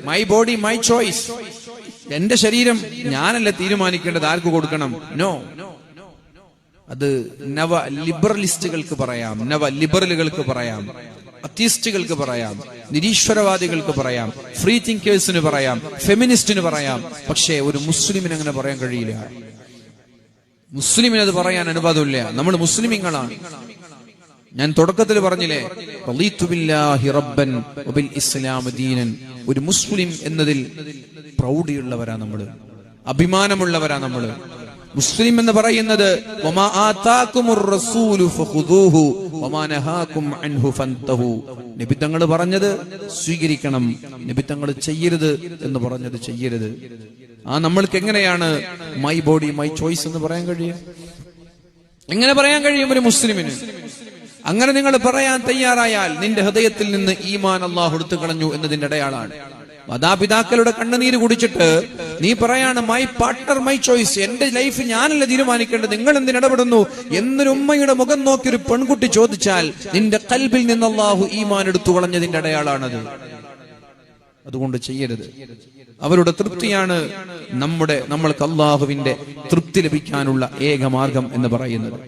My body my choice. എന്റെ ശരീരം ഞാനല്ല തീരുമാനിക്കേണ്ടത് ആർക്ക് കൊടുക്കണം. നോ, അത് നവ ലിബറലിസ്റ്റുകൾക്ക് പറയാം, നവ ലിബറലുകൾക്ക് പറയാം, അത്യീസ്റ്റുകൾക്ക് പറയാം, നിരീശ്വരവാദികൾക്ക് പറയാം, ഫ്രീ തിങ്കേഴ്സിന് പറയാം, ഫെമിനിസ്റ്റിന് പറയാം. പക്ഷേ ഒരു മുസ്ലിമിന് അങ്ങനെ പറയാൻ കഴിയില്ല. മുസ്ലിമിന് അത് പറയാൻ അനുവാദമില്ല. നമ്മൾ മുസ്ലിമീങ്ങളാണ്. ഞാൻ തുടക്കത്തിൽ പറഞ്ഞില്ലേ, റളീതു ബില്ലാഹി റബ്ബൻ വബിൽ ഇസ്ലാം ദീനൻ. ഒരു മുസ്ലിം എന്നതിൽ പ്രൗഢിയുള്ളവരാ നമ്മള്, അഭിമാനമുള്ളവരാ നമ്മള്. മുസ്ലിം എന്ന് പറയുന്നത് വമാ ആതാകുമുർ റസൂലു ഫഖുദൂഹു വമാ നഹാകും അൻഹു ഫൻതഹു. നബി തങ്ങൾ പറഞ്ഞത് സ്വീകരിക്കണം, നബി തങ്ങൾ ചെയ്യരുത് എന്ന് പറഞ്ഞത് ചെയ്യരുത്. നമ്മൾക്ക് എങ്ങനെയാണ് മൈ ബോഡി മൈ ചോയ്സ് എന്ന് പറയാൻ കഴിയും? എങ്ങനെ പറയാൻ കഴിയും ഒരു മുസ്ലിമിന്? അങ്ങനെ നിങ്ങൾ പറയാൻ തയ്യാറായാൽ നിന്റെ ഹൃദയത്തിൽ നിന്ന് ഈമാൻ അല്ലാഹു എടുത്തു കളഞ്ഞു എന്നതിന്റെ അടയാളാണ്. മാതാപിതാക്കളുടെ കണ്ണുനീര് കുടിച്ചിട്ട് നീ പറയാണ് മൈ പാർട്ട്ണർ മൈ ചോയ്സ്, എന്റെ ലൈഫ് ഞാനല്ല തീരുമാനിക്കേണ്ടത്, നിങ്ങൾ എന്തിനിടപെടുന്നു എന്നൊരു ഉമ്മയുടെ മുഖം നോക്കി ഒരു പെൺകുട്ടി ചോദിച്ചാൽ നിന്റെ കൽബിൽ നിന്ന് അല്ലാഹു ഈമാൻ എടുത്തു കളഞ്ഞതിന്റെ അടയാളാണത്. അതുകൊണ്ട് ചെയ്യരുത്. അവരുടെ തൃപ്തിയാണ് നമ്മൾക്ക് അല്ലാഹുവിന്റെ തൃപ്തി ലഭിക്കാനുള്ള ഏക മാർഗം എന്ന് പറയുന്നത്.